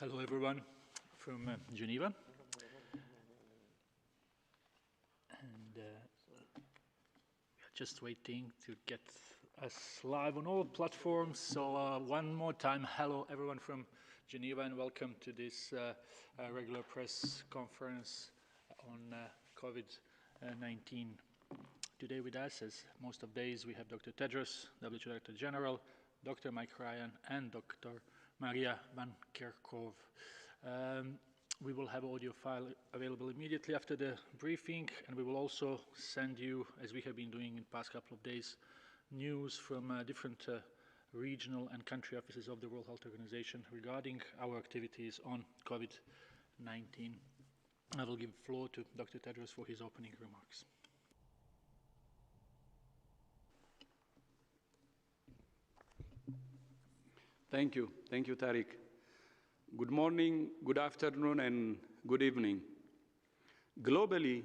Hello everyone from Geneva. And we are just waiting to get us live on all platforms. So one more time, hello everyone from Geneva and welcome to this regular press conference on COVID-19. Today with us, as most of days, we have Dr. Tedros, WHO Director General, Dr. Mike Ryan, and Dr. Maria Van Kerkhove. We will have audio file available immediately after the briefing, and we will also send you, as we have been doing in the past couple of days, news from different regional and country offices of the World Health Organization regarding our activities on COVID-19. I will give the floor to Dr. Tedros for his opening remarks. Thank you, Tariq. Good morning, good afternoon, and good evening. Globally,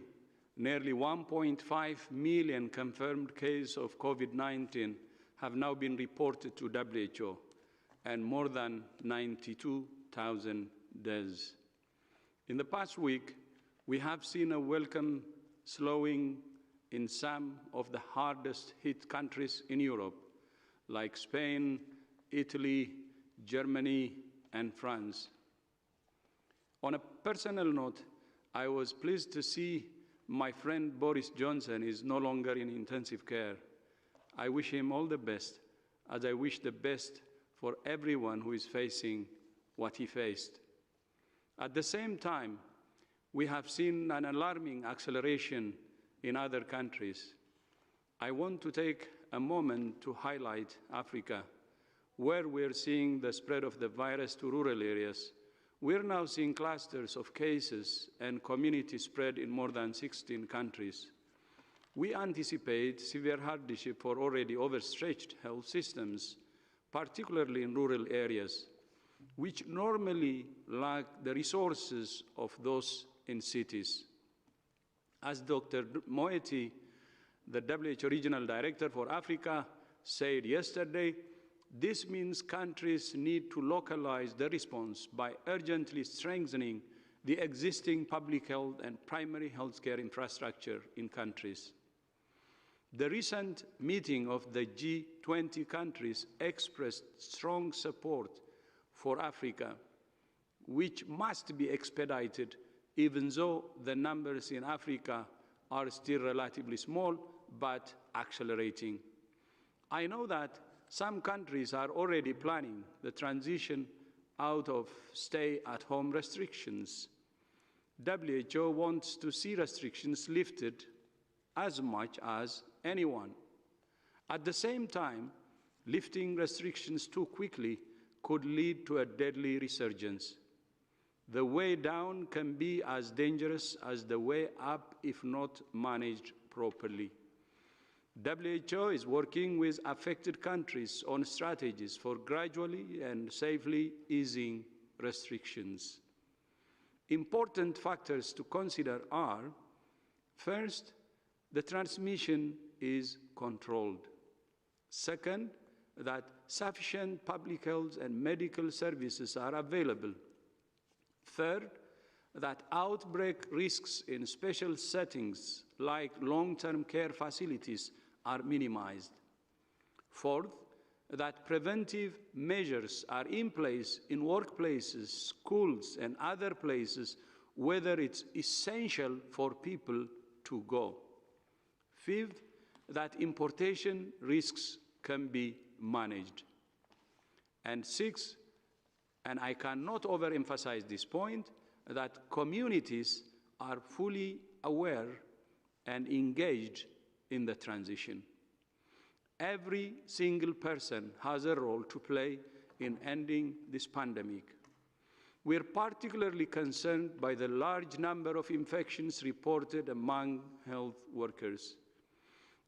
nearly 1.5 million confirmed cases of COVID-19 have now been reported to WHO, and more than 92,000 deaths. In the past week, we have seen a welcome slowing in some of the hardest hit countries in Europe, like Spain, Italy, Germany, and France. On a personal note, I was pleased to see my friend Boris Johnson is no longer in intensive care. I wish him all the best, as I wish the best for everyone who is facing what he faced. At the same time, we have seen an alarming acceleration in other countries. I want to take a moment to highlight Africa, where we're seeing the spread of the virus to rural areas. We're now seeing clusters of cases and community spread in more than 16 countries. We anticipate severe hardship for already overstretched health systems, particularly in rural areas, which normally lack the resources of those in cities. As Dr. Moeti, the WHO Regional Director for Africa, said yesterday, this means countries need to localize the response by urgently strengthening the existing public health and primary healthcare infrastructure in countries. The recent meeting of the G20 countries expressed strong support for Africa, which must be expedited even though the numbers in Africa are still relatively small, but accelerating. I know that some countries are already planning the transition out of stay-at-home restrictions. WHO wants to see restrictions lifted as much as anyone. At the same time, lifting restrictions too quickly could lead to a deadly resurgence. The way down can be as dangerous as the way up if not managed properly. WHO is working with affected countries on strategies for gradually and safely easing restrictions. Important factors to consider are, first, the transmission is controlled. Second, that sufficient public health and medical services are available. Third, that outbreak risks in special settings like long-term care facilities are minimized. Fourth, that preventive measures are in place in workplaces, schools, and other places whether it's essential for people to go. Fifth, that importation risks can be managed. And sixth, and I cannot overemphasize this point, that communities are fully aware and engaged in the transition. Every single person has a role to play in ending this pandemic. We are particularly concerned by the large number of infections reported among health workers.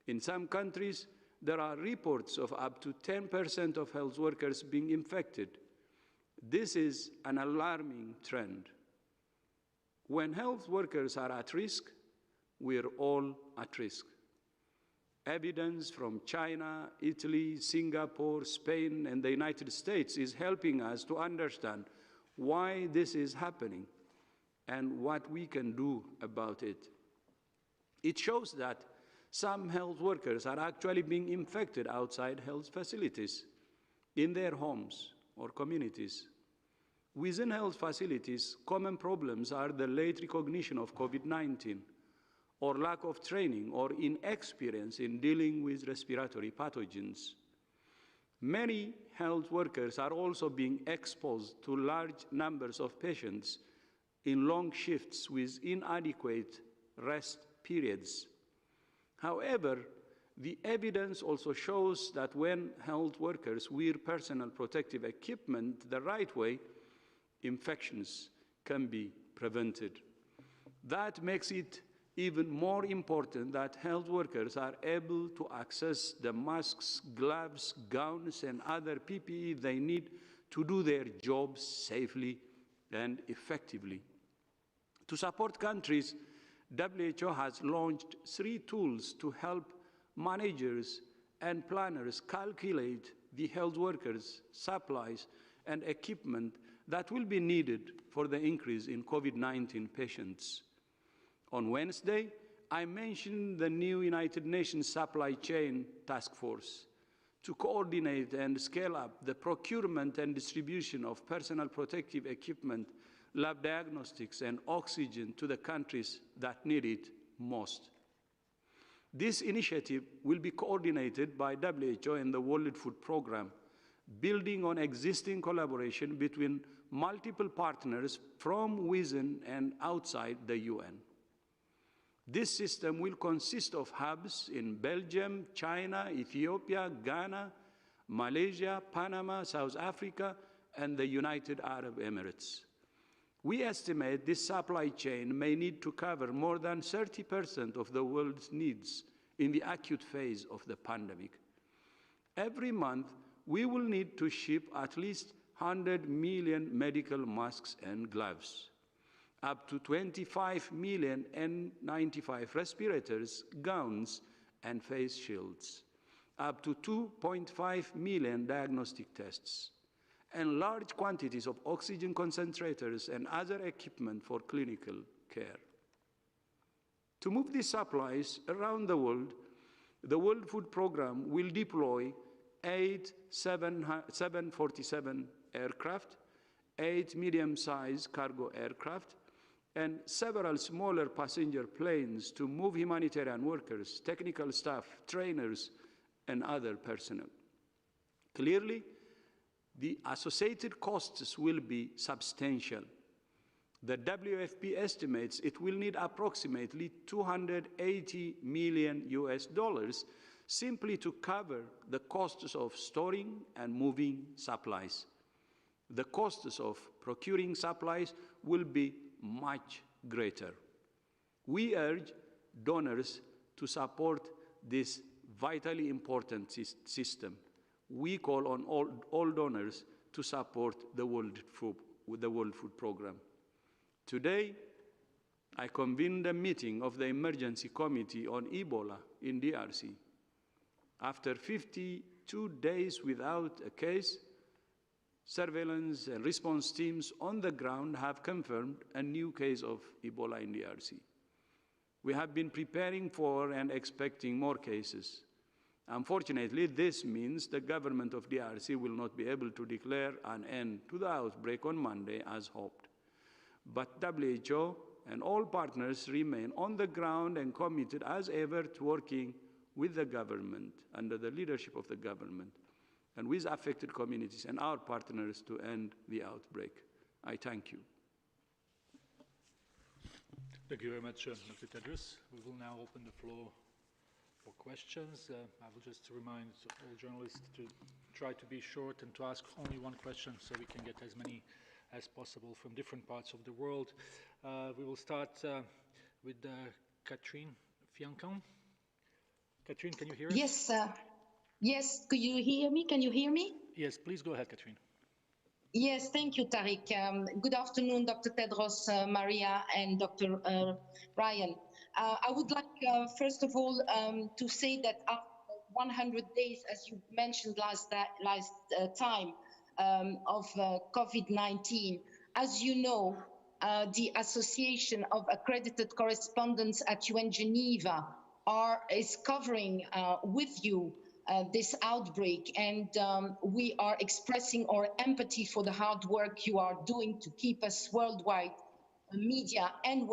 In some countries, there are reports of up to 10% of health workers being infected. This is an alarming trend. When health workers are at risk, we're all at risk. Evidence from China, Italy, Singapore, Spain, and the United States is helping us to understand why this is happening and what we can do about it. It shows that some health workers are actually being infected outside health facilities, in their homes or communities. Within health facilities, common problems are the late recognition of COVID-19, or lack of training or inexperience in dealing with respiratory pathogens. Many health workers are also being exposed to large numbers of patients in long shifts with inadequate rest periods. However, the evidence also shows that when health workers wear personal protective equipment the right way, infections can be prevented. That makes it even more important that health workers are able to access the masks, gloves, gowns, and other PPE they need to do their jobs safely and effectively. To support countries, WHO has launched 3 tools to help managers and planners calculate the health workers' supplies and equipment that will be needed for the increase in COVID-19 patients. On Wednesday, I mentioned the new United Nations Supply Chain Task Force to coordinate and scale up the procurement and distribution of personal protective equipment, lab diagnostics, and oxygen to the countries that need it most. This initiative will be coordinated by WHO and the World Food Programme, building on existing collaboration between multiple partners from within and outside the UN. This system will consist of hubs in Belgium, China, Ethiopia, Ghana, Malaysia, Panama, South Africa, and the United Arab Emirates. We estimate this supply chain may need to cover more than 30% of the world's needs in the acute phase of the pandemic. Every month, we will need to ship at least 100 million medical masks and gloves, up to 25 million N95 respirators, gowns, and face shields, up to 2.5 million diagnostic tests, and large quantities of oxygen concentrators and other equipment for clinical care. To move these supplies around the World Food Programme will deploy 8 747 aircraft, 8 medium-sized cargo aircraft, and several smaller passenger planes to move humanitarian workers, technical staff, trainers, and other personnel. Clearly, the associated costs will be substantial. The WFP estimates it will need approximately $280 million simply to cover the costs of storing and moving supplies. The costs of procuring supplies will be much greater. We urge donors to support this vitally important system. We call on all donors to support the World Food Programme. Today, I convened a meeting of the Emergency Committee on Ebola in DRC. After 52 days without a case, surveillance and response teams on the ground have confirmed a new case of Ebola in DRC. We have been preparing for and expecting more cases. Unfortunately, this means the government of DRC will not be able to declare an end to the outbreak on Monday as hoped. But WHO and all partners remain on the ground and committed as ever to working with the government, under the leadership of the government, and with affected communities and our partners to end the outbreak. I thank you. Thank you very much, Dr. Tedros. We will now open the floor for questions. I will just remind all journalists to try to be short and to ask only one question so we can get as many as possible from different parts of the world. We will start with Catherine Fiancon. Catherine, can you hear us? Yes, yes. Could you hear me? Can you hear me? Yes, please go ahead, Catherine. Yes, thank you, Tariq. Good afternoon, Dr. Tedros, Maria, and Dr. Ryan. I would like, first of all, to say that after 100 days, as you mentioned last time, of COVID-19, As you know, the Association of Accredited Correspondents at UN Geneva is covering with you this outbreak, and we are expressing our empathy for the hard work you are doing to keep us worldwide, media and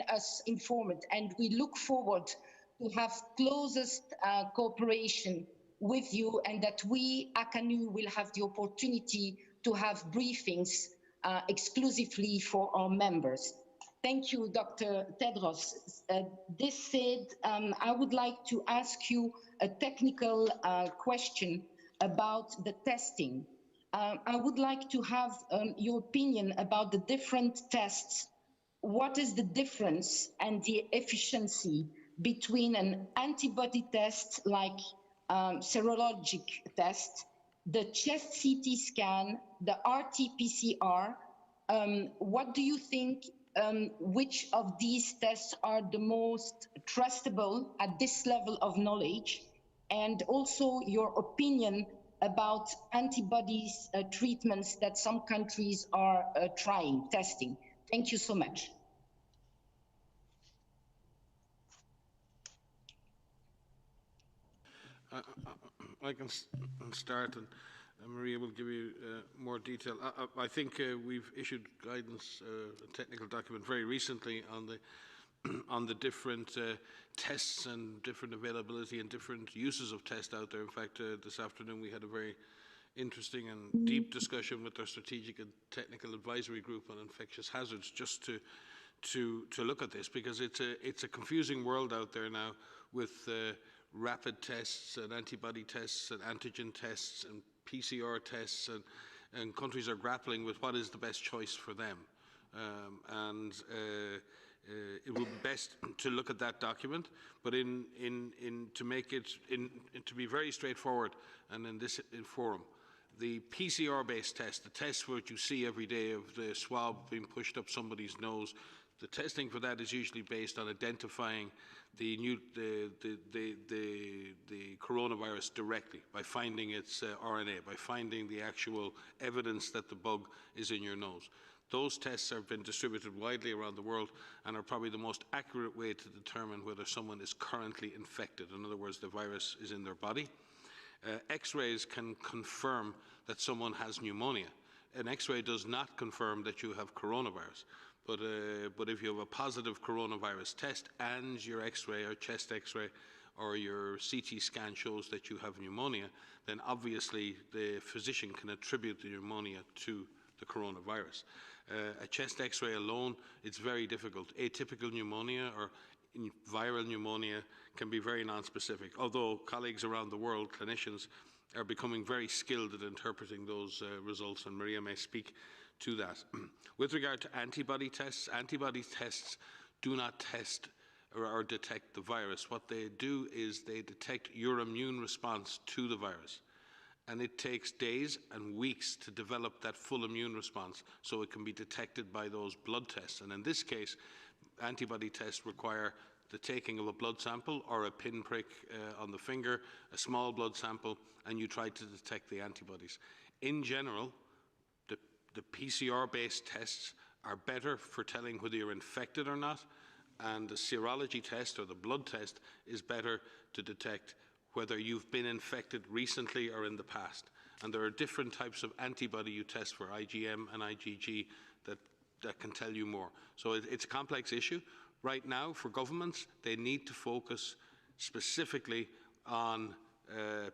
us informed, and we look forward to have closest cooperation with you, and that we, ACANU, will have the opportunity to have briefings exclusively for our members. Thank you, Dr. Tedros. This said, I would like to ask you a technical question about the testing. I would like to have your opinion about the different tests. What is the difference and the efficiency between an antibody test like serologic test, the chest CT scan, the RT-PCR? What do you think, which of these tests are the most trustable at this level of knowledge? And also your opinion about antibodies treatments that some countries are testing. Thank you so much. I can start, and Maria will give you more detail. I think we've issued guidance, a technical document very recently on the different tests and different availability and different uses of tests out there. In fact, this afternoon we had a very interesting and deep discussion with our strategic and technical advisory group on infectious hazards, just to look at this, because it's a confusing world out there now with rapid tests and antibody tests and antigen tests and PCR tests, and countries are grappling with what is the best choice for them. It would be best to look at that document, but to make it to be very straightforward, and in this forum, the PCR-based test, the test which you see every day of the swab being pushed up somebody's nose, the testing for that is usually based on identifying the coronavirus directly, by finding its RNA, by finding the actual evidence that the bug is in your nose. Those tests have been distributed widely around the world and are probably the most accurate way to determine whether someone is currently infected. In other words, the virus is in their body. X-rays can confirm that someone has pneumonia. An X-ray does not confirm that you have coronavirus. But if you have a positive coronavirus test and your X-ray or chest X-ray or your CT scan shows that you have pneumonia, then obviously the physician can attribute the pneumonia to the coronavirus. A chest X-ray alone, it's very difficult. Atypical pneumonia or viral pneumonia can be very non-specific, although colleagues around the world, clinicians, are becoming very skilled at interpreting those results, and Maria may speak to that. With regard to antibody tests do not test or detect the virus. What they do is they detect your immune response to the virus. And it takes days and weeks to develop that full immune response, so it can be detected by those blood tests. And in this case, antibody tests require the taking of a blood sample or a pinprick on the finger, a small blood sample, and you try to detect the antibodies. In general, the PCR-based tests are better for telling whether you're infected or not, and the serology test or the blood test is better to detect whether you've been infected recently or in the past. And there are different types of antibody you test for, IgM and IgG, that can tell you more. So it's a complex issue. Right now, for governments, they need to focus specifically on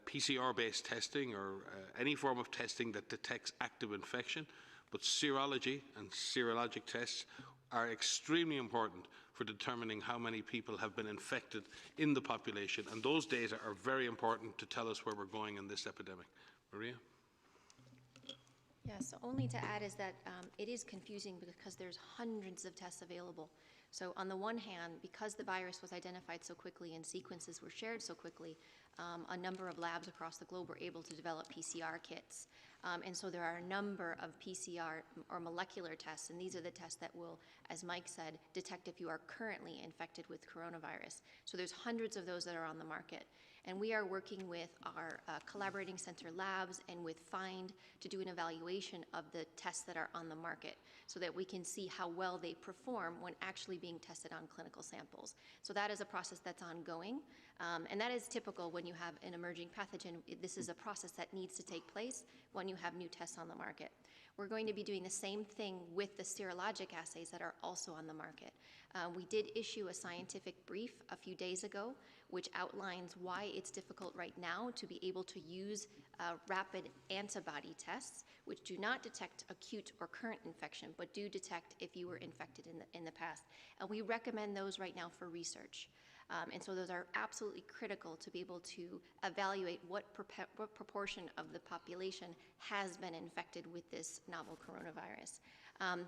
PCR-based testing or any form of testing that detects active infection. But serology and serologic tests are extremely important for determining how many people have been infected in the population, and those data are very important to tell us where we're going in this epidemic. Maria? Yeah, so only to add is that it is confusing because there's hundreds of tests available. So on the one hand, because the virus was identified so quickly and sequences were shared so quickly, a number of labs across the globe were able to develop PCR kits. And so there are a number of PCR or molecular tests, and these are the tests that will, as Mike said, detect if you are currently infected with coronavirus. So there's hundreds of those that are on the market. And we are working with our collaborating center labs and with FIND to do an evaluation of the tests that are on the market so that we can see how well they perform when actually being tested on clinical samples. So that is a process that's ongoing. And that is typical when you have an emerging pathogen. This is a process that needs to take place when you have new tests on the market. We're going to be doing the same thing with the serologic assays that are also on the market. We did issue a scientific brief a few days ago, which outlines why it's difficult right now to be able to use rapid antibody tests, which do not detect acute or current infection, but do detect if you were infected in the past. And we recommend those right now for research. And so those are absolutely critical to be able to evaluate what proportion of the population has been infected with this novel coronavirus.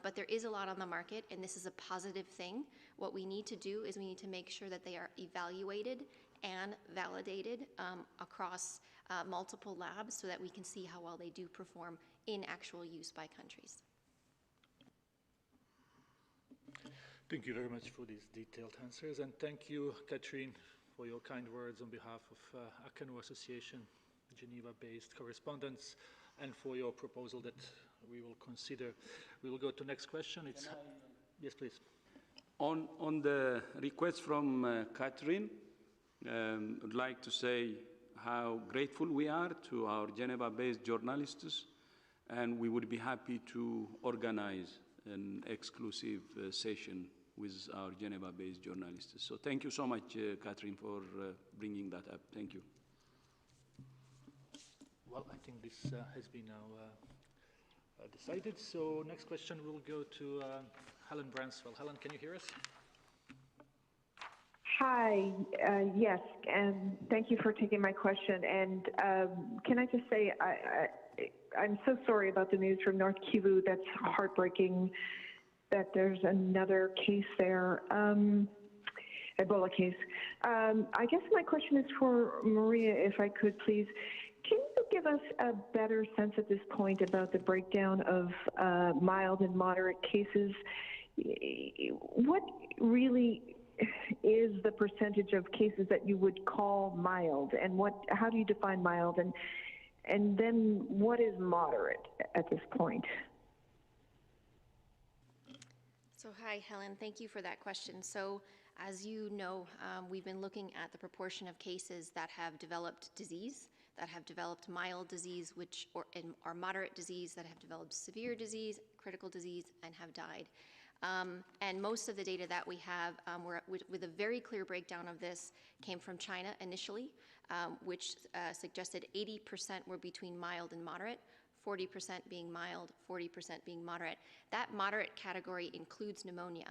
But there is a lot on the market, and this is a positive thing. What we need to do is we need to make sure that they are evaluated and validated across multiple labs so that we can see how well they do perform in actual use by countries. Thank you very much for these detailed answers, and thank you, Catherine, for your kind words on behalf of ACANO Association, Geneva-based correspondents, and for your proposal that we will consider. We will go to the next question. Yes, please. On the request from Catherine, I'd like to say how grateful we are to our Geneva-based journalists, and we would be happy to organize an exclusive session with our Geneva-based journalists. So thank you so much, Catherine, for bringing that up. Thank you. Well, I think this has been now decided. So next question will go to Helen Branswell. Helen, can you hear us? Hi, yes, and thank you for taking my question. And can I just say, I'm so sorry about the news from North Kivu. That's heartbreaking that there's another case there, Ebola case. I guess my question is for Maria, if I could please. Can you give us a better sense at this point about the breakdown of mild and moderate cases? What really is the percentage of cases that you would call mild, and how do you define mild, and then what is moderate at this point? So hi, Helen, thank you for that question. So as you know, we've been looking at the proportion of cases that have developed disease, that have developed mild disease, or moderate disease, that have developed severe disease, critical disease, and have died. And most of the data that we have, with a very clear breakdown of this, came from China initially, which suggested 80% were between mild and moderate, 40% being mild, 40% being moderate. That moderate category includes pneumonia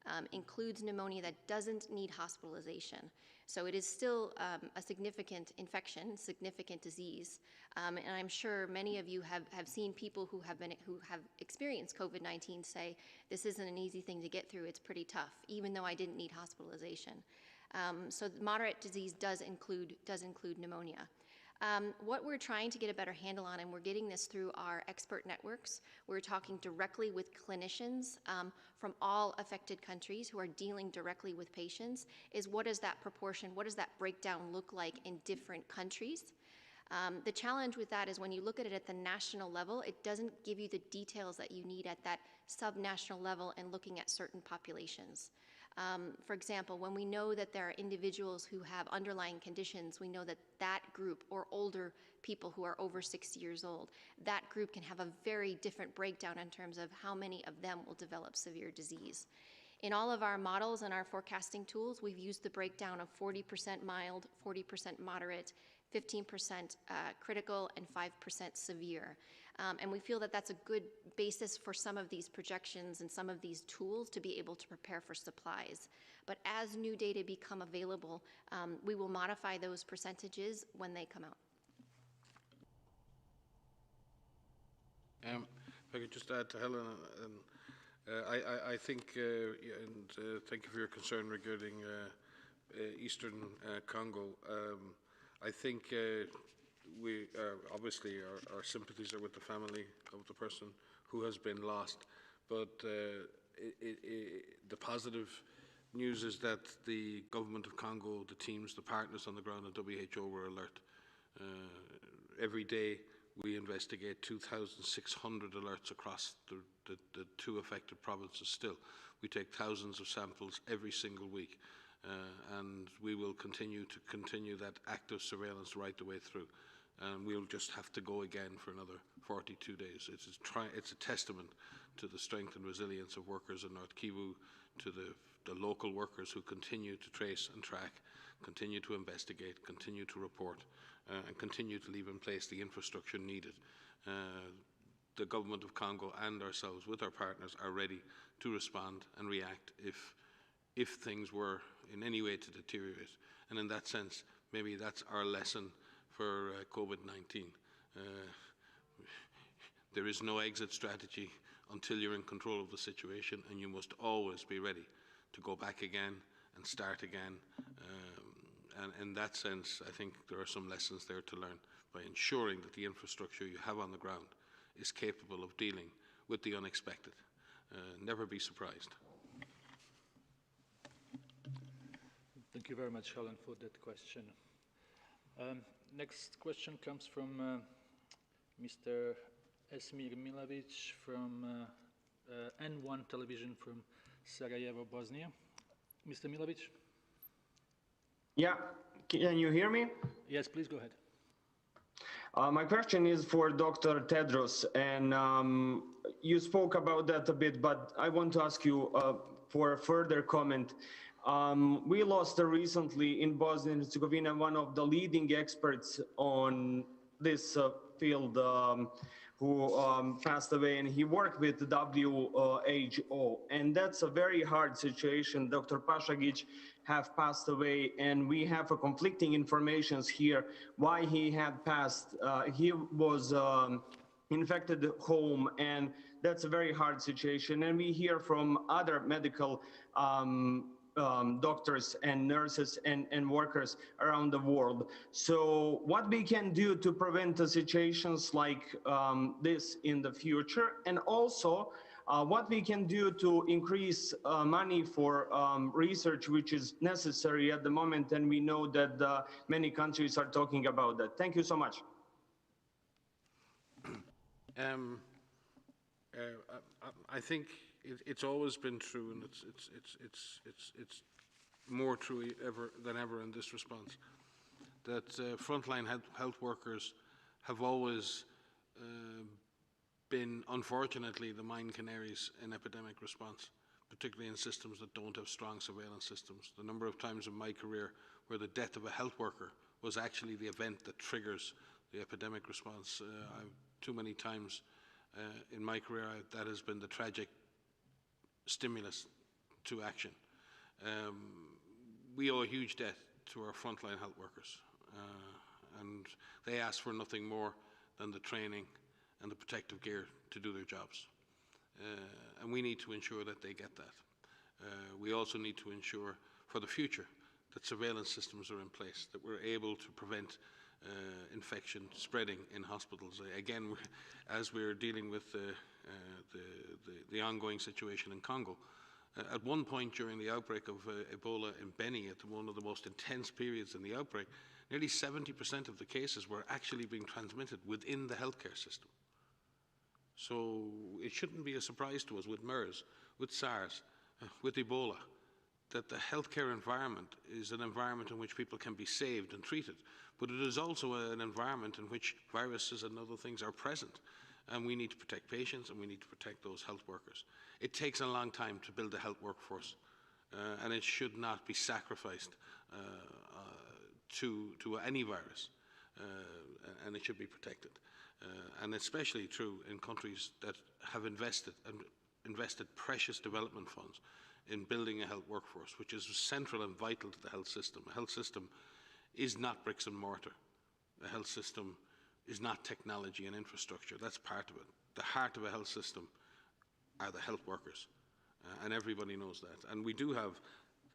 that doesn't need hospitalization. So it is still a significant infection, significant disease. And I'm sure many of you have seen people who have experienced COVID-19 say, this isn't an easy thing to get through, it's pretty tough, even though I didn't need hospitalization. So moderate disease does include pneumonia. What we're trying to get a better handle on, and we're getting this through our expert networks, we're talking directly with clinicians from all affected countries who are dealing directly with patients, is what is that proportion, what does that breakdown look like in different countries? The challenge with that is when you look at it at the national level, it doesn't give you the details that you need at that subnational level and looking at certain populations. For example, when we know that there are individuals who have underlying conditions, we know that that group, or older people who are over 60 years old, that group can have a very different breakdown in terms of how many of them will develop severe disease. In all of our models and our forecasting tools, we've used the breakdown of 40% mild, 40% moderate, 15% critical, and 5% severe. And we feel that that's a good basis for some of these projections and some of these tools to be able to prepare for supplies. But as new data become available, we will modify those percentages when they come out. If I could just add to Helen, I think, and thank you for your concern regarding Eastern Congo. I think we obviously our sympathies are with the family of the person who has been lost, but the positive news is that the government of Congo, the teams, the partners on the ground at WHO were alert. Every day we investigate 2,600 alerts across the 2 affected provinces still. We take thousands of samples every single week, and we will continue that active surveillance right the way through. And we'll just have to go again for another 42 days. It's a testament to the strength and resilience of workers in North Kivu, to the local workers who continue to trace and track, continue to investigate, continue to report, and continue to leave in place the infrastructure needed. The government of Congo and ourselves, with our partners, are ready to respond and react if things were in any way to deteriorate. And in that sense, maybe that's our lesson for COVID-19. There is no exit strategy until you're in control of the situation, and you must always be ready to go back again and start again. And in that sense, I think there are some lessons there to learn by ensuring that the infrastructure you have on the ground is capable of dealing with the unexpected. Never be surprised. Thank you very much, Helen, for that question. Next question comes from Mr. Esmir Milovic from N1 Television from Sarajevo, Bosnia. Mr. Milovic? Yeah, can you hear me? Yes, please go ahead. My question is for Dr. Tedros, and you spoke about that a bit, but I want to ask you for a further comment. We lost recently in Bosnia and Herzegovina one of the leading experts on this field who passed away, and he worked with the WHO, and that's a very hard situation. Dr. Pashagic have passed away, and we have a conflicting informations here why he had passed. He was infected home, and that's a very hard situation. And we hear from other medical doctors and nurses and workers around the world. So what we can do to prevent the situations like this in the future, and also what we can do to increase money for research, which is necessary at the moment, and we know that many countries are talking about that. Thank you so much. I think it's always been true, and it's more true than ever in this response, that frontline health workers have always been, unfortunately, the mine canaries in epidemic response, particularly in systems that don't have strong surveillance systems. The number of times in my career where the death of a health worker was actually the event that triggers the epidemic response. Too many times in my career, that has been the tragic stimulus to action. We owe a huge debt to our frontline health workers, and they ask for nothing more than the training and the protective gear to do their jobs. And we need to ensure that they get that. We also need to ensure for the future that surveillance systems are in place, that we're able to prevent infection spreading in hospitals. Again, as we're dealing with the ongoing situation in Congo, at one point during the outbreak of Ebola in Beni, at one of the most intense periods in the outbreak, nearly 70% of the cases were actually being transmitted within the healthcare system. So it shouldn't be a surprise to us with MERS, with SARS, with Ebola, that the healthcare environment is an environment in which people can be saved and treated, but it is also an environment in which viruses and other things are present, and we need to protect patients and we need to protect those health workers. It takes a long time to build a health workforce, and it should not be sacrificed to any virus, and it should be protected. And especially true in countries that have invested precious development funds in building a health workforce, which is central and vital to the health system. A health system is not bricks and mortar. A health system is not technology and infrastructure. That's part of it. The heart of a health system are the health workers, and everybody knows that. And we do have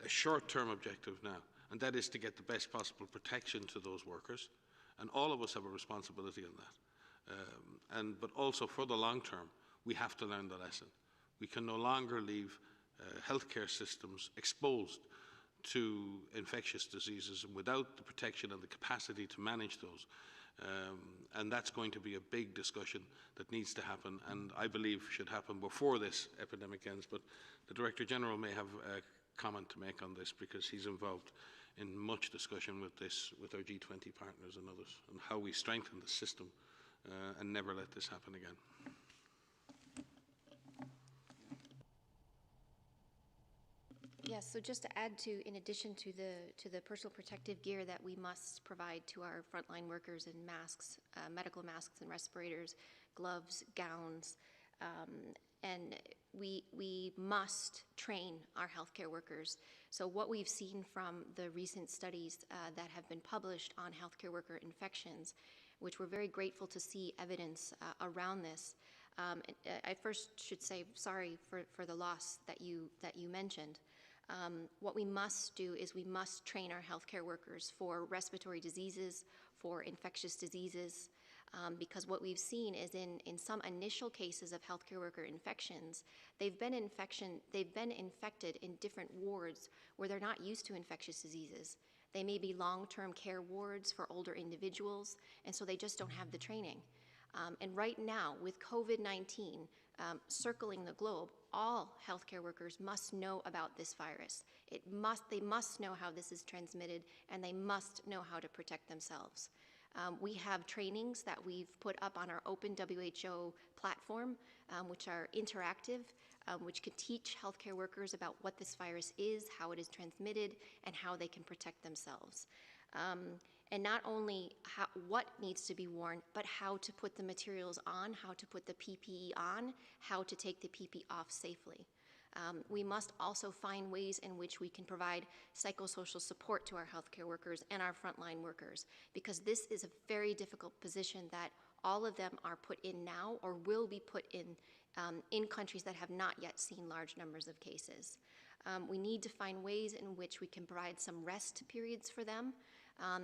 a short-term objective now, and that is to get the best possible protection to those workers, and all of us have a responsibility on that. But also for the long term, we have to learn the lesson. We can no longer leave healthcare systems exposed to infectious diseases and without the protection and the capacity to manage those. And that's going to be a big discussion that needs to happen, and I believe should happen before this epidemic ends. But the Director General may have a comment to make on this, because he's involved in much discussion with this, with our G20 partners and others, and how we strengthen the system and never let this happen again. Yes, so just to add to, in addition to the personal protective gear that we must provide to our frontline workers in masks, medical masks and respirators, gloves, gowns, and we must train our healthcare workers. So what we've seen from the recent studies that have been published on healthcare worker infections, which we're very grateful to see evidence around this. I first should say sorry for the loss that you mentioned. What we must do is we must train our healthcare workers for respiratory diseases, for infectious diseases, because what we've seen is in some initial cases of healthcare worker infections, they've been infected in different wards where they're not used to infectious diseases. They may be long-term care wards for older individuals, and so they just don't have the training. And right now, with COVID-19 circling the globe, all healthcare workers must know about this virus. They must know how this is transmitted, and they must know how to protect themselves. We have trainings that we've put up on our Open WHO platform, which are interactive, which could teach healthcare workers about what this virus is, how it is transmitted, and how they can protect themselves. And not only what needs to be worn, but how to put the materials on, how to put the PPE on, how to take the PPE off safely. We must also find ways in which we can provide psychosocial support to our healthcare workers and our frontline workers, because this is a very difficult position that all of them are put in now or will be put in countries that have not yet seen large numbers of cases. We need to find ways in which we can provide some rest periods for them,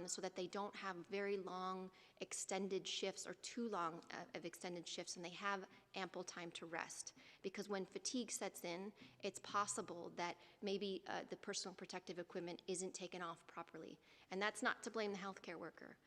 so that they don't have very long extended shifts or too long of extended shifts, and they have ample time to rest. Because when fatigue sets in, it's possible that maybe the personal protective equipment isn't taken off properly. And that's not to blame the healthcare worker.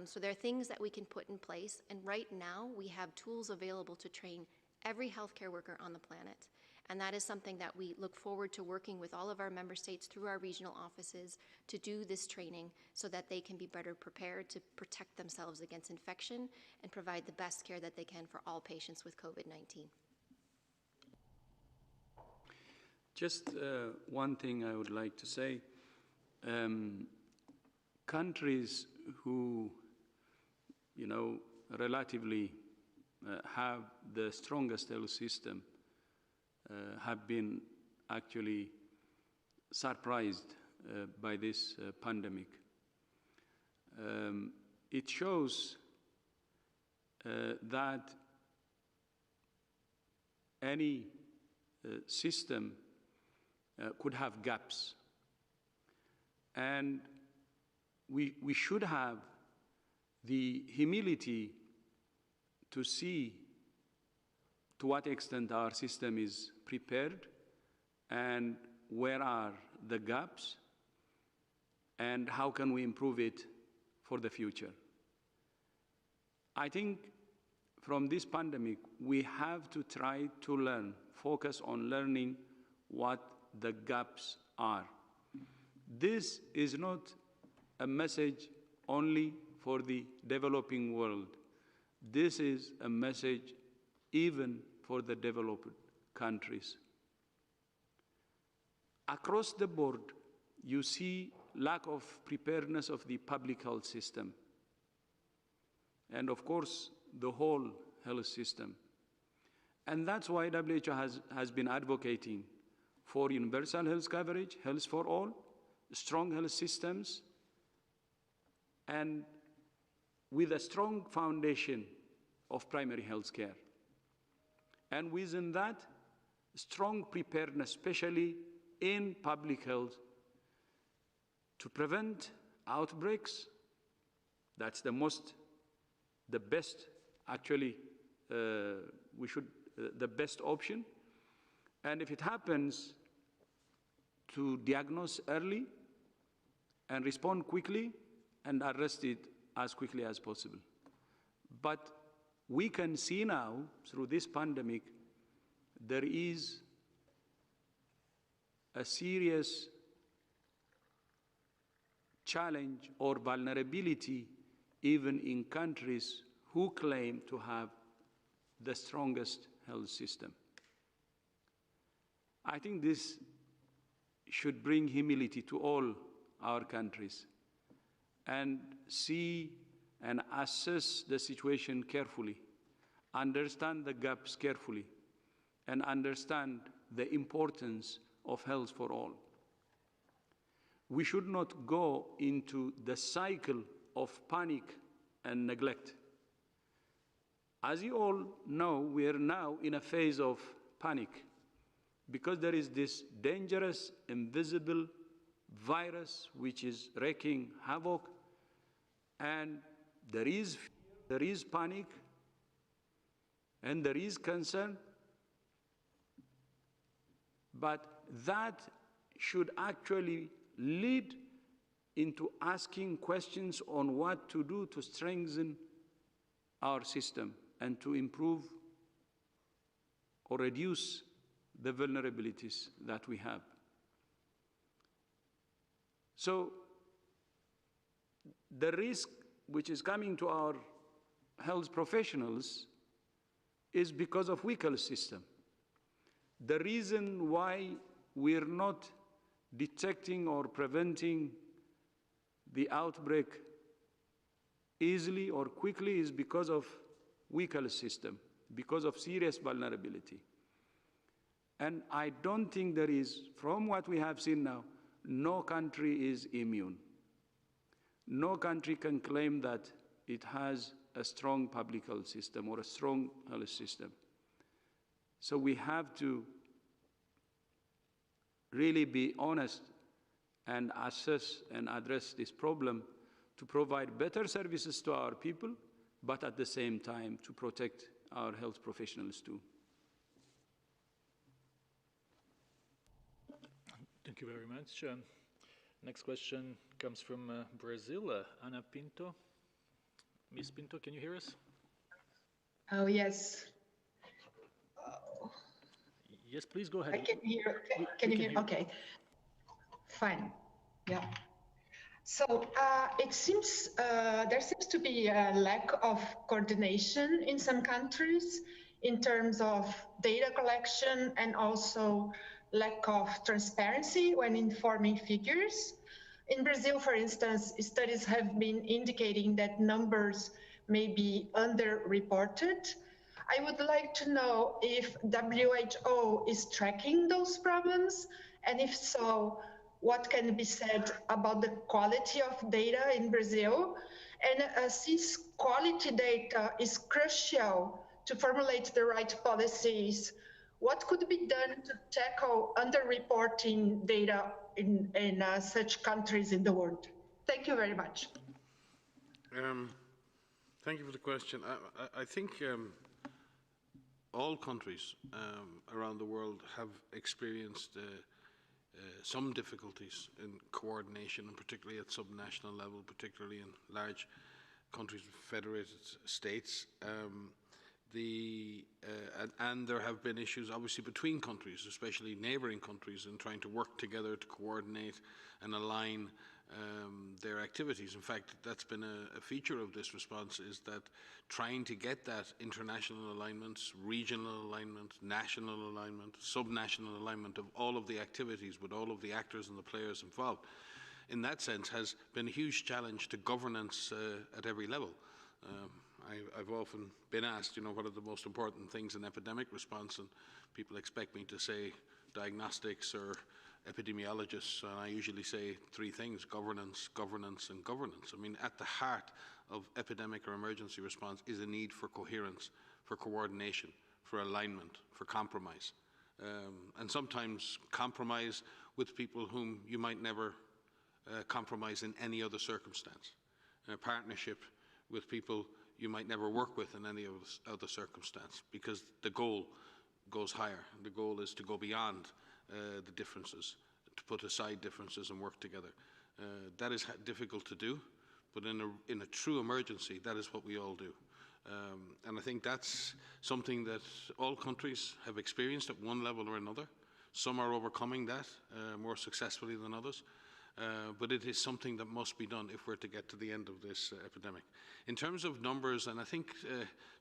So there are things that we can put in place, and right now we have tools available to train every healthcare worker on the planet. And that is something that we look forward to working with all of our member states through our regional offices to do this training so that they can be better prepared to protect themselves against infection and provide the best care that they can for all patients with COVID-19. Just one thing I would like to say. Countries who, relatively have the strongest health system have been actually surprised by this pandemic. It shows that any system could have gaps. And we should have the humility to see to what extent our system is prepared and where are the gaps and how can we improve it for the future. I think from this pandemic, we have to try to focus on learning what the gaps are. This is not a message only for the developing world. This is a message even for the developed countries. Across the board, you see lack of preparedness of the public health system, and of course, the whole health system. And that's why WHO has been advocating for universal health coverage, health for all, strong health systems, and with a strong foundation of primary health care. And within that, strong preparedness, especially in public health, to prevent outbreaks. That's the best, actually, the best option. And if it happens, to diagnose early and respond quickly and arrest it as quickly as possible. But we can see now, through this pandemic, there is a serious challenge or vulnerability even in countries who claim to have the strongest health system. I think this should bring humility to all our countries and see and assess the situation carefully, understand the gaps carefully, and understand the importance of health for all. We should not go into the cycle of panic and neglect. As you all know, we are now in a phase of panic because there is this dangerous, invisible virus which is wreaking havoc, and there is panic, and there is concern, but that should actually lead into asking questions on what to do to strengthen our system and to improve or reduce the vulnerabilities that we have. So the risk which is coming to our health professionals is because of weak health system. The reason why we're not detecting or preventing the outbreak easily or quickly is because of weak health system, because of serious vulnerability. And I don't think there is, from what we have seen now, no country is immune. No country can claim that it has a strong public health system or a strong health system. So we have to really be honest and assess and address this problem to provide better services to our people, but at the same time to protect our health professionals too. Thank you very much. Next question comes from Brazil, Ana Pinto. Ms. Pinto, can you hear us? Oh, yes. Yes, please go ahead. I can hear. Can you hear? Okay. Fine. Yeah. So it seems there seems to be a lack of coordination in some countries in terms of data collection and also lack of transparency when informing figures. In Brazil, for instance, studies have been indicating that numbers may be underreported. I would like to know if WHO is tracking those problems, and if so, what can be said about the quality of data in Brazil? And since quality data is crucial to formulate the right policies, what could be done to tackle underreporting data in such countries in the world? Thank you very much. Thank you for the question. I think all countries around the world have experienced some difficulties in coordination, and particularly at subnational level, particularly in large countries with federated states. And there have been issues, obviously, between countries, especially neighbouring countries, in trying to work together to coordinate and align their activities. In fact, that's been a feature of this response, is that trying to get that international alignment, regional alignment, national alignment, subnational alignment of all of the activities with all of the actors and the players involved, in that sense, has been a huge challenge to governance at every level. I've often been asked, what are the most important things in epidemic response, and people expect me to say diagnostics or epidemiologists, and I usually say three things: governance, governance, and governance. I mean, at the heart of epidemic or emergency response is a need for coherence, for coordination, for alignment, for compromise. And sometimes compromise with people whom you might never compromise in any other circumstance. A partnership with people you might never work with in any other circumstance, because the goal goes higher. The goal is to go beyond the differences, to put aside differences and work together. That is difficult to do, but in a true emergency, that is what we all do. And I think that's something that all countries have experienced at one level or another. Some are overcoming that more successfully than others. But it is something that must be done if we're to get to the end of this epidemic. In terms of numbers, and I think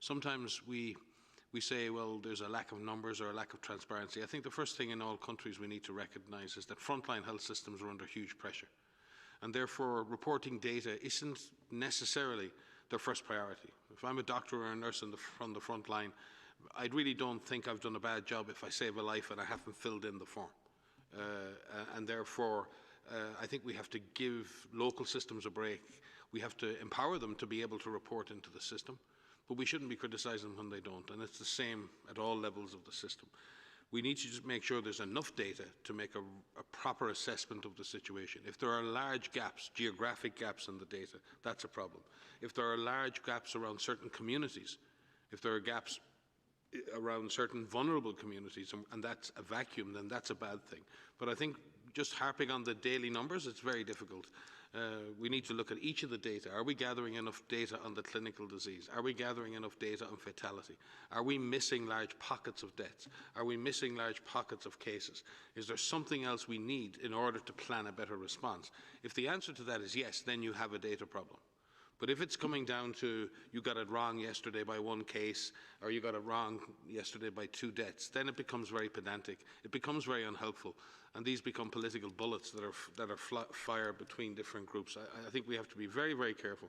sometimes we say, well, there's a lack of numbers or a lack of transparency. I think the first thing in all countries we need to recognize is that frontline health systems are under huge pressure. And therefore, reporting data isn't necessarily their first priority. If I'm a doctor or a nurse on the front line, I really don't think I've done a bad job if I save a life and I haven't filled in the form. And therefore, I think we have to give local systems a break. We have to empower them to be able to report into the system, but we shouldn't be criticising them when they don't, and it's the same at all levels of the system. We need to just make sure there's enough data to make a proper assessment of the situation. If there are large gaps, geographic gaps in the data, that's a problem. If there are large gaps around certain communities, if there are gaps around certain vulnerable communities, and that's a vacuum, then that's a bad thing. But I think just harping on the daily numbers, it's very difficult. We need to look at each of the data. Are we gathering enough data on the clinical disease? Are we gathering enough data on fatality? Are we missing large pockets of deaths? Are we missing large pockets of cases? Is there something else we need in order to plan a better response? If the answer to that is yes, then you have a data problem. But if it's coming down to you got it wrong yesterday by one case, or you got it wrong yesterday by 2 deaths, then it becomes very pedantic. It becomes very unhelpful, and these become political bullets that are fired between different groups. I think we have to be very, very careful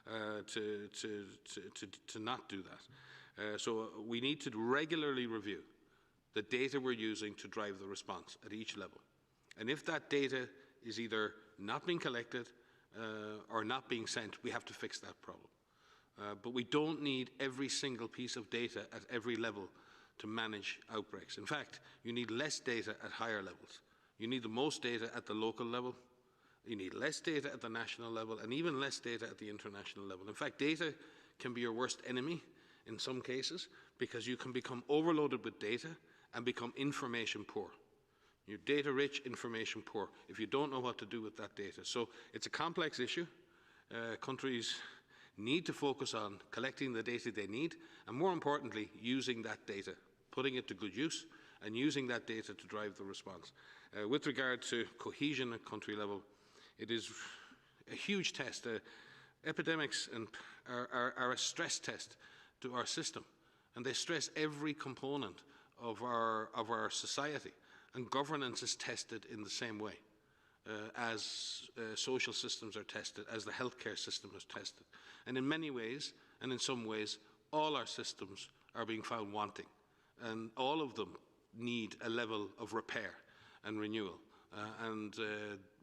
to not do that. So we need to regularly review the data we're using to drive the response at each level. And if that data is either not being collected or not being sent, we have to fix that problem. But we don't need every single piece of data at every level to manage outbreaks. In fact, you need less data at higher levels. You need the most data at the local level, you need less data at the national level, and even less data at the international level. In fact, data can be your worst enemy in some cases, because you can become overloaded with data and become information poor. You're data rich, information poor, if you don't know what to do with that data. So it's a complex issue. Countries need to focus on collecting the data they need, and more importantly, using that data, putting it to good use, and using that data to drive the response. With regard to cohesion at country level, it is a huge test. Epidemics are a stress test to our system, and they stress every component of our society. And governance is tested in the same way as social systems are tested, as the healthcare system is tested. And in many ways, and in some ways, all our systems are being found wanting. And all of them need a level of repair and renewal. And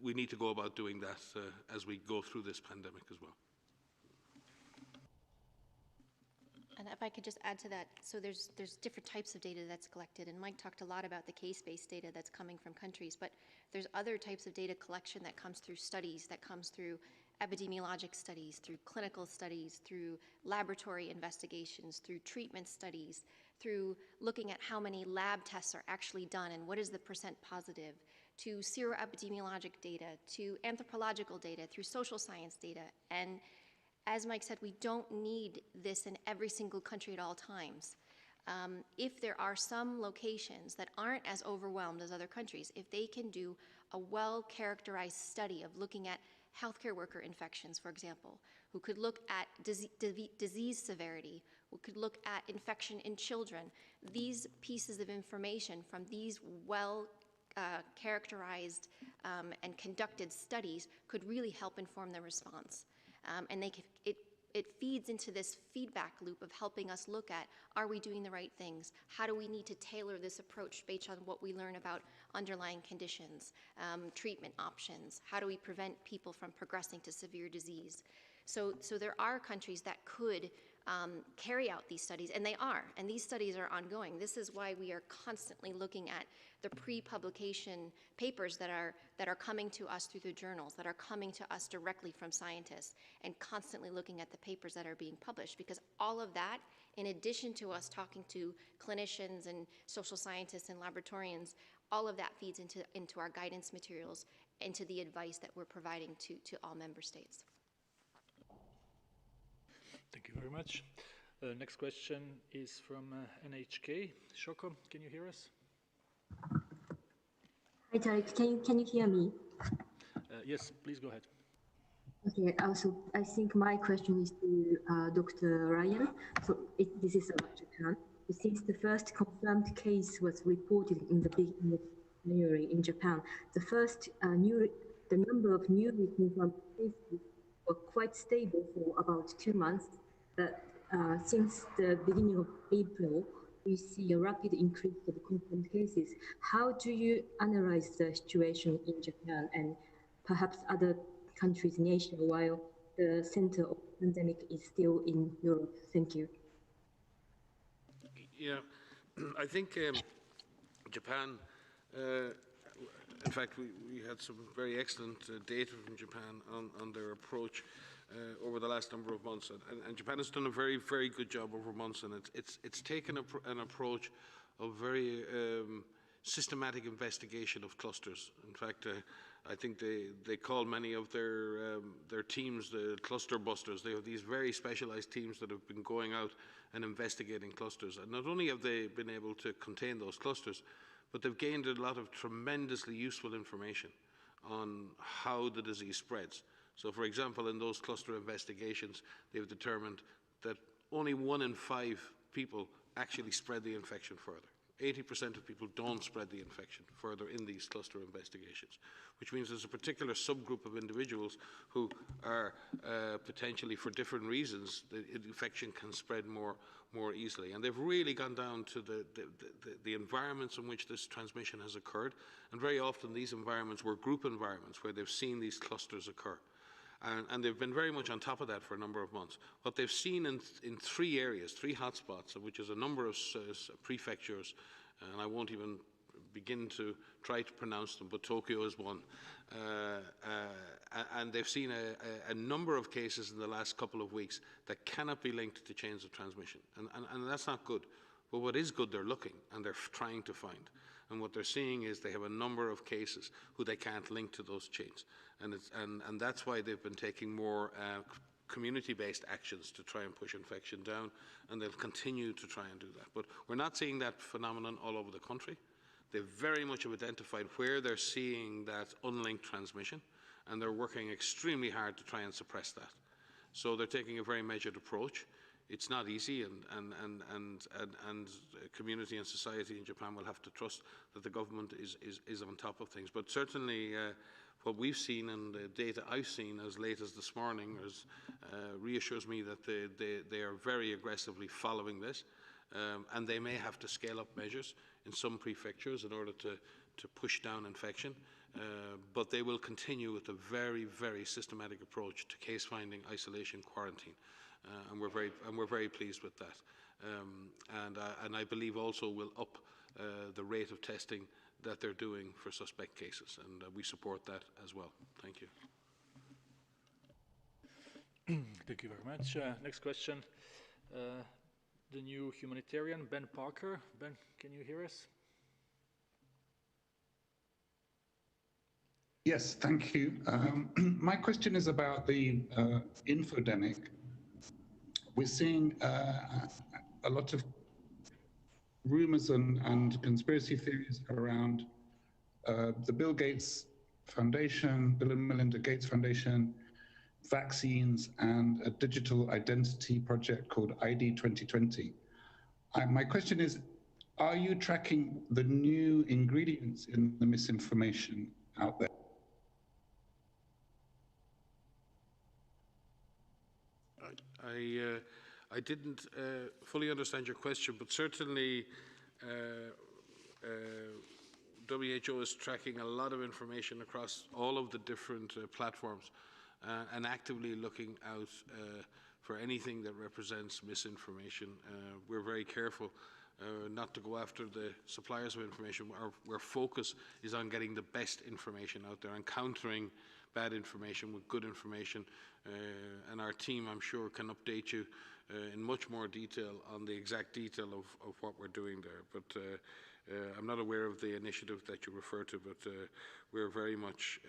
we need to go about doing that as we go through this pandemic as well. And if I could just add to that, so there's different types of data that's collected, and Mike talked a lot about the case-based data that's coming from countries, but there's other types of data collection that comes through studies, that comes through epidemiologic studies, through clinical studies, through laboratory investigations, through treatment studies, through looking at how many lab tests are actually done and what is the percent positive, to seroepidemiologic data, to anthropological data, through social science data. And as Mike said, we don't need this in every single country at all times. If there are some locations that aren't as overwhelmed as other countries, if they can do a well-characterized study of looking at healthcare worker infections, for example, who could look at disease severity, who could look at infection in children, these pieces of information from these well-characterized and conducted studies could really help inform the response. And it feeds into this feedback loop of helping us look at, are we doing the right things? How do we need to tailor this approach based on what we learn about underlying conditions, treatment options? How do we prevent people from progressing to severe disease? So there are countries that could carry out these studies, and they are, and these studies are ongoing. This is why we are constantly looking at the pre-publication papers that are coming to us through the journals, that are coming to us directly from scientists, and constantly looking at the papers that are being published, because all of that, in addition to us talking to clinicians and social scientists and laboratorians, all of that feeds into our guidance materials, into the advice that we're providing to all member states. Thank you very much. Next question is from NHK. Shoko, can you hear us? Hi, Tariq. Can you hear me? Yes, please go ahead. Okay, also, I think my question is to Dr. Ryan. So this is about Japan. Since the first confirmed case was reported in the beginning of January in Japan, the number of newly confirmed cases were quite stable for about 2 months. But since the beginning of April, we see a rapid increase of confirmed cases. How do you analyze the situation in Japan and perhaps other countries in Asia while the center of the pandemic is still in Europe? Thank you. Yeah, I think Japan, in fact, we had some very excellent data from Japan on their approach over the last number of months, and Japan has done a very, very good job over months, and it's taken an approach of very systematic investigation of clusters. In fact, I think they call many of their teams the cluster busters. They have these very specialized teams that have been going out and investigating clusters. And not only have they been able to contain those clusters, but they've gained a lot of tremendously useful information on how the disease spreads. So, for example, in those cluster investigations, they've determined that only 1 in 5 people actually spread the infection further. 80% of people don't spread the infection further in these cluster investigations, which means there's a particular subgroup of individuals who are potentially, for different reasons, the infection can spread more easily. And they've really gone down to the environments in which this transmission has occurred. And very often these environments were group environments where they've seen these clusters occur. And they've been very much on top of that for a number of months. What they've seen in 3 areas, 3 hotspots, which is a number of prefectures, and I won't even begin to try to pronounce them, but Tokyo is one. And they've seen a number of cases in the last couple of weeks that cannot be linked to chains of transmission. And that's not good. But what is good, they're looking and they're trying to find. And what they're seeing is they have a number of cases who they can't link to those chains. And that's why they've been taking more community-based actions to try and push infection down, and they'll continue to try and do that. But we're not seeing that phenomenon all over the country. They very much have identified where they're seeing that unlinked transmission, and they're working extremely hard to try and suppress that. So they're taking a very measured approach. It's not easy, and community and society in Japan will have to trust that the government is on top of things. But certainly what we've seen and the data I've seen as late as this morning reassures me that they are very aggressively following this, and they may have to scale up measures in some prefectures in order to push down infection. But they will continue with a very, very systematic approach to case finding, isolation, quarantine. And we're very pleased with that, and I believe also will up the rate of testing that they're doing for suspect cases, and we support that as well. Thank you. Thank you very much. Next question, the new humanitarian, Ben Parker. Ben, can you hear us? Yes, thank you. My question is about the infodemic. We're seeing a lot of rumors and conspiracy theories around the Bill Gates Foundation, Bill and Melinda Gates Foundation, vaccines, and a digital identity project called ID 2020. My question is, are you tracking the new ingredients in the misinformation out there? I didn't fully understand your question, but certainly WHO is tracking a lot of information across all of the different platforms and actively looking out for anything that represents misinformation. We're very careful not to go after the suppliers of information. Our focus is on getting the best information out there and countering bad information with good information. And our team, I'm sure, can update you in much more detail on the exact detail of what we're doing there. But I'm not aware of the initiative that you refer to, but we're very much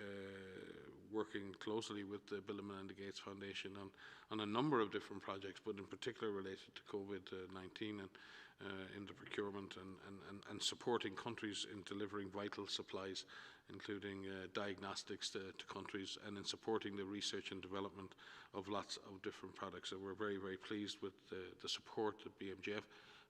working closely with the Bill and Melinda Gates Foundation on a number of different projects, but in particular related to COVID-19 and in the procurement and supporting countries in delivering vital supplies, including diagnostics to countries, and in supporting the research and development of lots of different products. So we're very, very pleased with the support that BMGF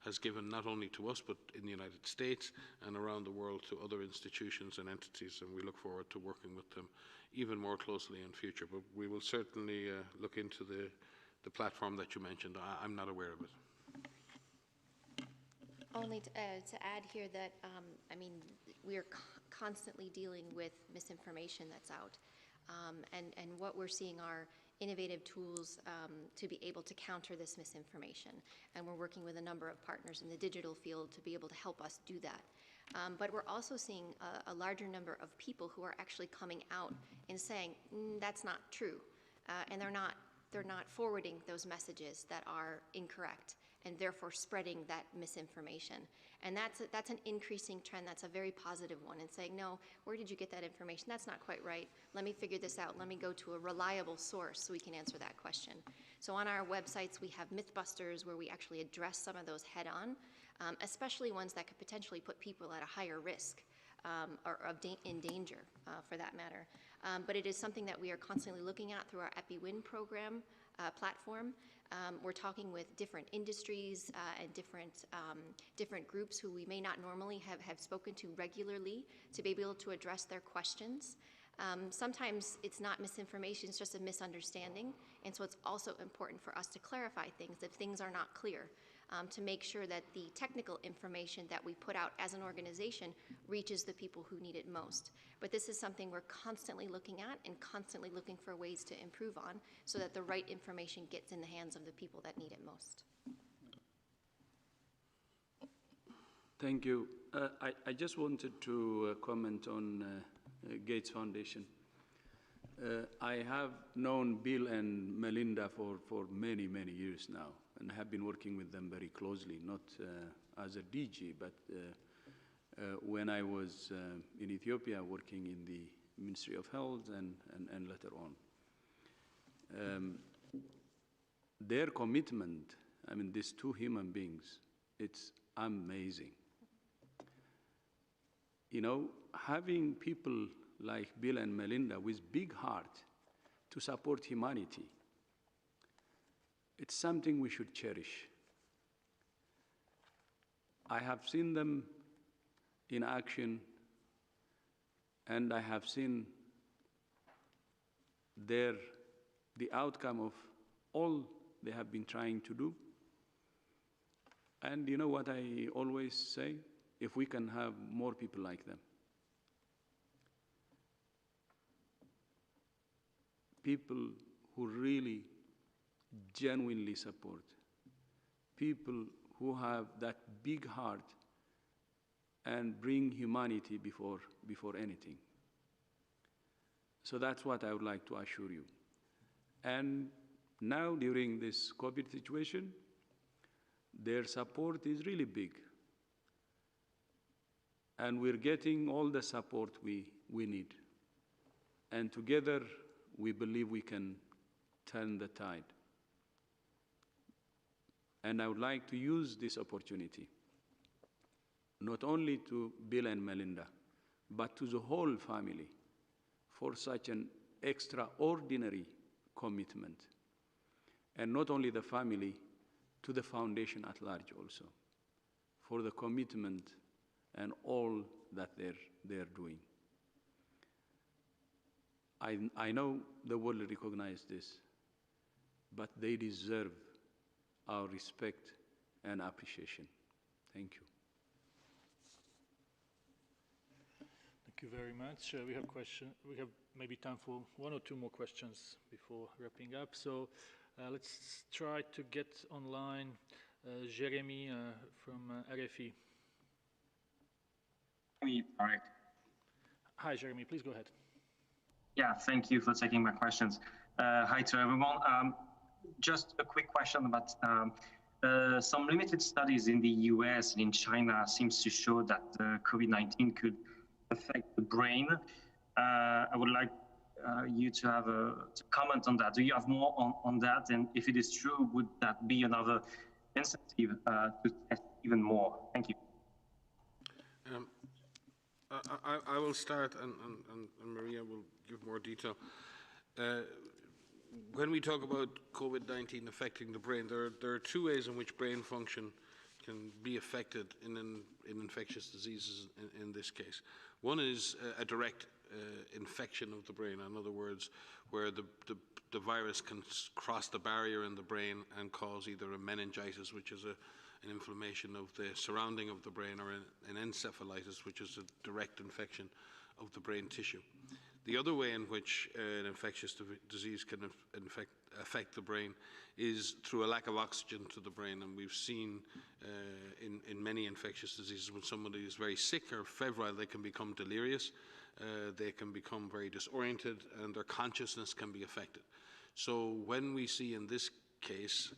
has given not only to us, but in the United States and around the world to other institutions and entities, and we look forward to working with them even more closely in future. But we will certainly look into the platform that you mentioned. I'm not aware of it. Only to add here that, I mean, we are constantly dealing with misinformation that's out. And what we're seeing are innovative tools to be able to counter this misinformation. And we're working with a number of partners in the digital field to be able to help us do that. But we're also seeing a larger number of people who are actually coming out and saying, that's not true. And they're not forwarding those messages that are incorrect, and therefore spreading that misinformation. And that's an increasing trend. That's a very positive one, and saying, no, where did you get that information? That's not quite right. Let me figure this out. Let me go to a reliable source so we can answer that question. So on our websites, we have Mythbusters where we actually address some of those head on, especially ones that could potentially put people at a higher risk or in danger for that matter. But it is something that we are constantly looking at through our EpiWin program platform. We're talking with different industries and different groups who we may not normally have spoken to regularly to be able to address their questions. Sometimes it's not misinformation, it's just a misunderstanding. And so it's also important for us to clarify things if things are not clear, to make sure that the technical information that we put out as an organization reaches the people who need it most. But this is something we're constantly looking at and constantly looking for ways to improve on so that the right information gets in the hands of the people that need it most. Thank you. I just wanted to comment on Gates Foundation. I have known Bill and Melinda for many, many years now, and have been working with them very closely, not as a DG, but when I was in Ethiopia working in the Ministry of Health and later on. Their commitment, I mean, these two human beings, it's amazing. You know, having people like Bill and Melinda with big heart to support humanity, it's something we should cherish. I have seen them in action, and I have seen the outcome of all they have been trying to do. And you know what I always say? If we can have more people like them. People who really genuinely support, people who have that big heart and bring humanity before anything. So that's what I would like to assure you. And now during this COVID situation, their support is really big. And we're getting all the support we need. And together, we believe we can turn the tide. And I would like to use this opportunity, not only to Bill and Melinda, but to the whole family for such an extraordinary commitment. And not only the family, to the foundation at large also, for the commitment and all that they're doing. I know the world recognizes this, but they deserve our respect and appreciation. Thank you. Thank you very much. We have we have maybe time for one or two more questions before wrapping up. So let's try to get online Jeremy from RFI. All right. Hi, Jeremy. Please go ahead. Yeah, thank you for taking my questions. Hi to everyone. Just a quick question about some limited studies in the US and in China seems to show that COVID-19 could affect the brain. I would like you to have to comment on that. Do you have more on that? And if it is true, would that be another incentive to test even more? Thank you. I will start, and Maria will give more detail. When we talk about COVID-19 affecting the brain, there are two ways in which brain function can be affected in infectious diseases in this case. One is a direct infection of the brain, in other words, where the virus can cross the barrier in the brain and cause either a meningitis, which is an inflammation of the surrounding of the brain, or an encephalitis, which is a direct infection of the brain tissue. The other way in which an infectious disease can affect the brain is through a lack of oxygen to the brain, and we've seen in many infectious diseases when somebody is very sick or febrile, they can become delirious, they can become very disoriented, and their consciousness can be affected. So when we see in this case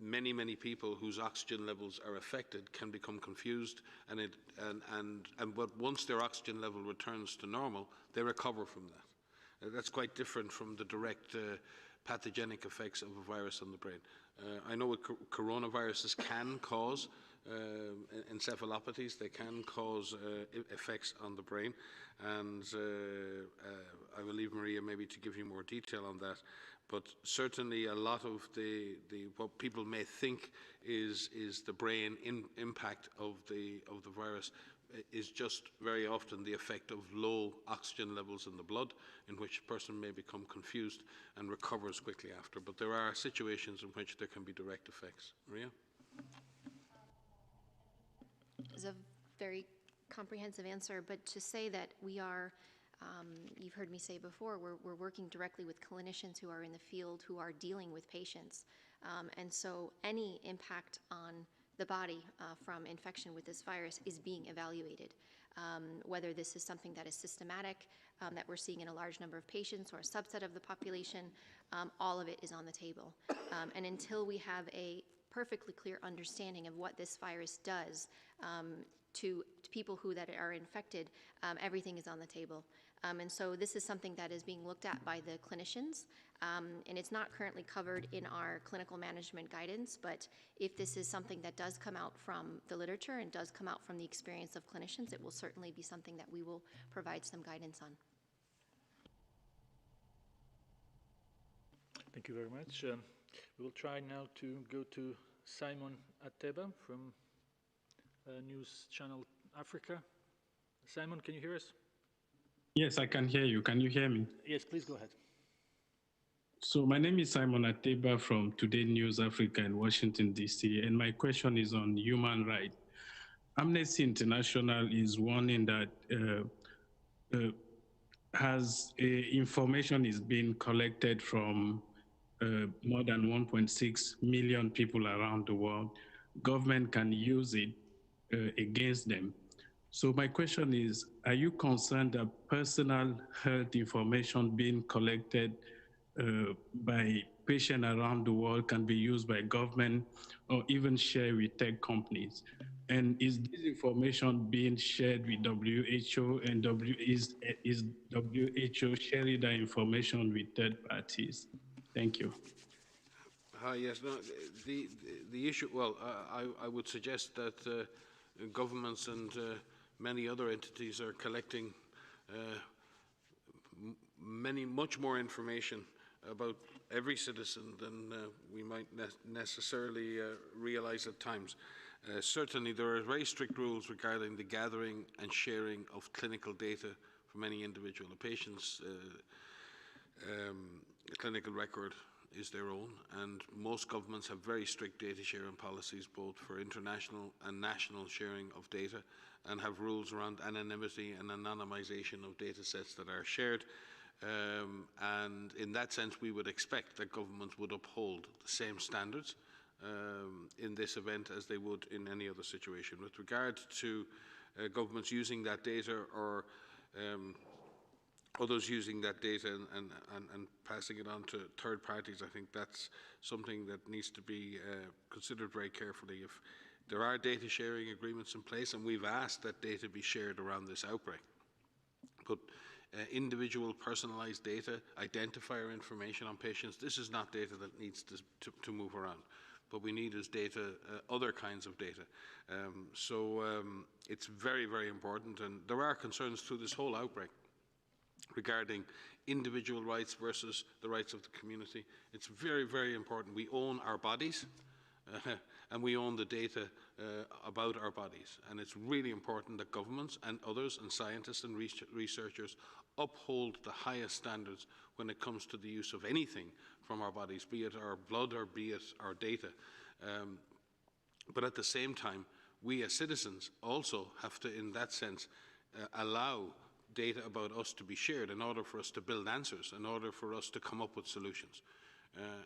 many people whose oxygen levels are affected can become confused, but once their oxygen level returns to normal, they recover from that. That's quite different from the direct pathogenic effects of a virus on the brain. I know coronaviruses can cause encephalopathies, they can cause effects on the brain, and I will leave Maria maybe to give you more detail on that. But certainly a lot of what people may think is the brain impact of the virus is just very often the effect of low oxygen levels in the blood, in which a person may become confused and recovers quickly after. But there are situations in which there can be direct effects. Maria? It's a very comprehensive answer, but to say that we are you've heard me say before, we're working directly with clinicians who are in the field, who are dealing with patients. And so any impact on the body from infection with this virus is being evaluated. Whether this is something that is systematic, that we're seeing in a large number of patients or a subset of the population, all of it is on the table. And until we have a perfectly clear understanding of what this virus does to people who that are infected, everything is on the table. And so this is something that is being looked at by the clinicians, and it's not currently covered in our clinical management guidance, but if this is something that does come out from the literature and does come out from the experience of clinicians, it will certainly be something that we will provide some guidance on. Thank you very much. We will try now to go to Simon Ateba from News Channel Africa. Simon, can you hear us? Yes, I can hear you. Can you hear me? Yes, please go ahead. So my name is Simon Ateba from Today News Africa in Washington, D.C., and my question is on human rights. Amnesty International is warning that information is being collected from more than 1.6 million people around the world. Government can use it against them. So my question is, are you concerned that personal health information being collected by patients around the world can be used by government or even shared with tech companies? And is this information being shared with WHO, and is WHO sharing that information with third parties? Thank you. Yes, no, the issue, well, I would suggest that governments and many other entities are collecting much more information about every citizen than we might necessarily realize at times. Certainly there are very strict rules regarding the gathering and sharing of clinical data from any individual. A patient's clinical record is their own, and most governments have very strict data sharing policies, both for international and national sharing of data, and have rules around anonymity and anonymization of data sets that are shared. And in that sense, we would expect that governments would uphold the same standards in this event as they would in any other situation. With regard to governments using that data or others using that data and passing it on to third parties, I think that's something that needs to be considered very carefully. If there are data sharing agreements in place, and we've asked that data be shared around this outbreak, but individual personalized data, identifier information on patients, this is not data that needs to move around. But we need is data, other kinds of data. It's very, very important, and there are concerns through this whole outbreak regarding individual rights versus the rights of the community. It's very, very important. We own our bodies, and we own the data about our bodies. And it's really important that governments and others, and scientists and researchers, uphold the highest standards when it comes to the use of anything from our bodies, be it our blood or be it our data. But at the same time, we as citizens also have to, in that sense, allow data about us to be shared in order for us to build answers, in order for us to come up with solutions.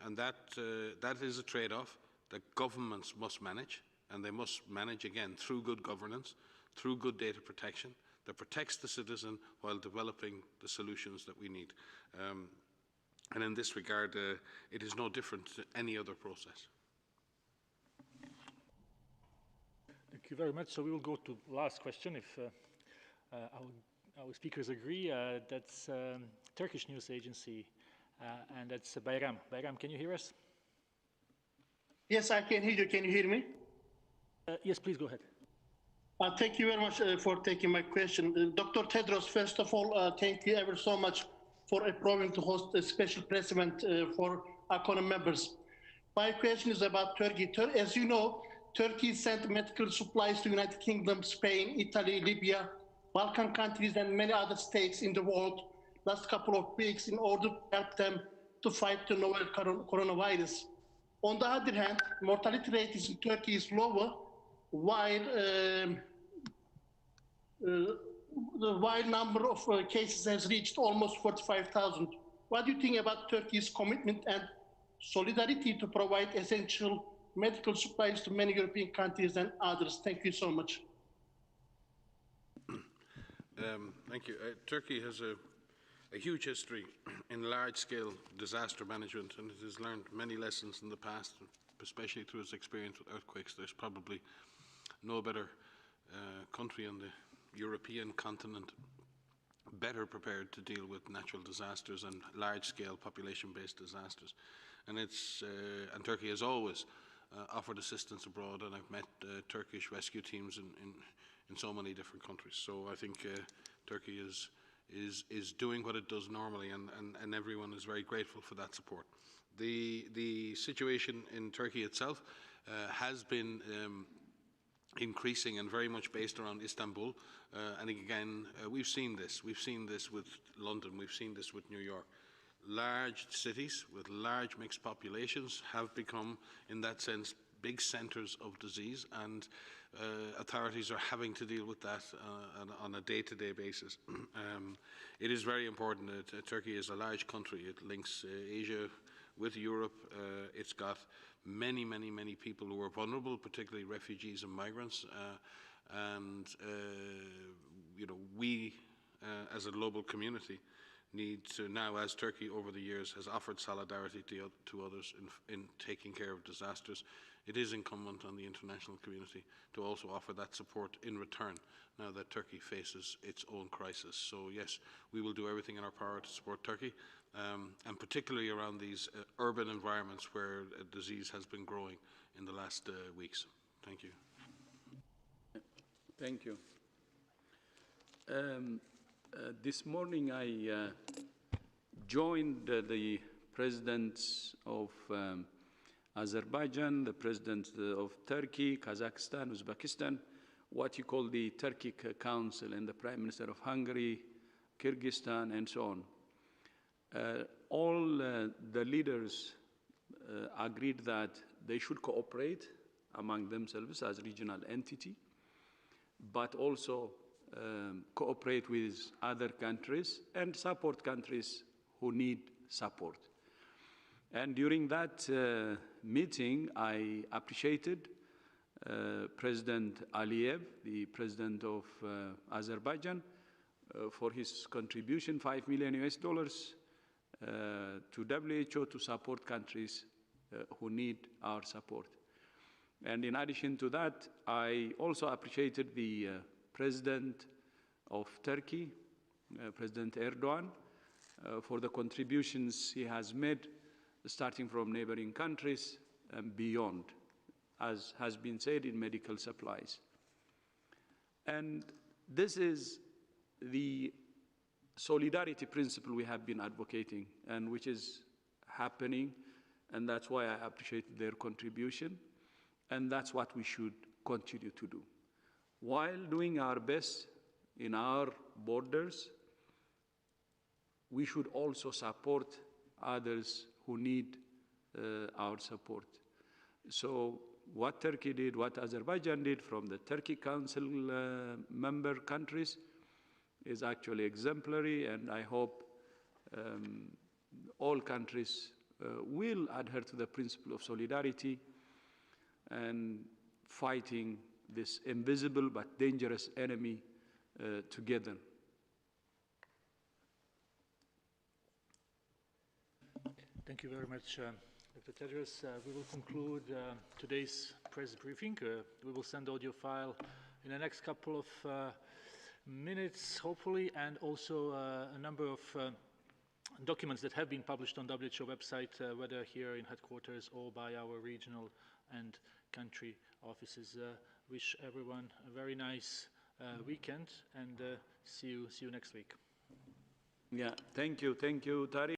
And that is a trade-off that governments must manage, and they must manage, again, through good governance, through good data protection that protects the citizen while developing the solutions that we need. And in this regard, it is no different to any other process. Thank you very much. So we will go to the last question, if our speakers agree. That's Turkish news agency, and that's Bayram. Bayram, can you hear us? Yes, I can hear you. Can you hear me? Yes, please go ahead. Thank you very much for taking my question. Dr. Tedros, first of all, thank you ever so much for approving to host a special press event for ACONOM members. My question is about Turkey. As you know, Turkey sent medical supplies to United Kingdom, Spain, Italy, Libya, Balkan countries, and many other states in the world last couple of weeks in order to help them to fight the novel coronavirus. On the other hand, mortality rate in Turkey is lower, while the wide number of cases has reached almost 45,000. What do you think about Turkey's commitment and solidarity to provide essential medical supplies to many European countries and others? Thank you so much. Thank you. Turkey has a huge history in large-scale disaster management, and it has learned many lessons in the past, especially through its experience with earthquakes. There's probably no better country on the European continent better prepared to deal with natural disasters and large-scale population-based disasters. And and Turkey has always offered assistance abroad, and I've met Turkish rescue teams in so many different countries. So I think Turkey is doing what it does normally, and everyone is very grateful for that support. The situation in Turkey itself has been increasing and very much based around Istanbul. And again, we've seen this. We've seen this with London. We've seen this with New York. Large cities with large mixed populations have become, in that sense, big centers of disease, and authorities are having to deal with that on a day-to-day basis. It is very important that Turkey is a large country. It links Asia with Europe. It's got many, many, many people who are vulnerable, particularly refugees and migrants. You know, we, as a global community, need to now, as Turkey over the years has offered solidarity to others in taking care of disasters, it is incumbent on the international community to also offer that support in return now that Turkey faces its own crisis. So yes, we will do everything in our power to support Turkey, and particularly around these urban environments where disease has been growing in the last weeks. Thank you. Thank you. This morning I joined the presidents of Azerbaijan, the presidents of Turkey, Kazakhstan, Uzbekistan, what you call the Turkic Council, and the Prime Minister of Hungary, Kyrgyzstan, and so on. All the leaders agreed that they should cooperate among themselves as a regional entity, but also cooperate with other countries and support countries who need support. And during that meeting, I appreciated President Aliyev, the president of Azerbaijan, for his contribution, $5 million US to WHO to support countries who need our support. And in addition to that, I also appreciated the President of Turkey, President Erdogan, for the contributions he has made, starting from neighboring countries and beyond, as has been said, in medical supplies. And this is the solidarity principle we have been advocating, and which is happening, and that's why I appreciate their contribution, and that's what we should continue to do. While doing our best in our borders, we should also support others who need our support. So what Turkey did, what Azerbaijan did from the Turkey Council member countries is actually exemplary, and I hope all countries will adhere to the principle of solidarity and fighting this invisible but dangerous enemy together. Thank you very much, Dr. Tedros. We will conclude today's press briefing. We will send audio file in the next couple of minutes, hopefully, and also a number of documents that have been published on WHO website, whether here in headquarters or by our regional and country offices. Wish everyone a very nice weekend, and see you next week. Yeah, thank you, Tariq.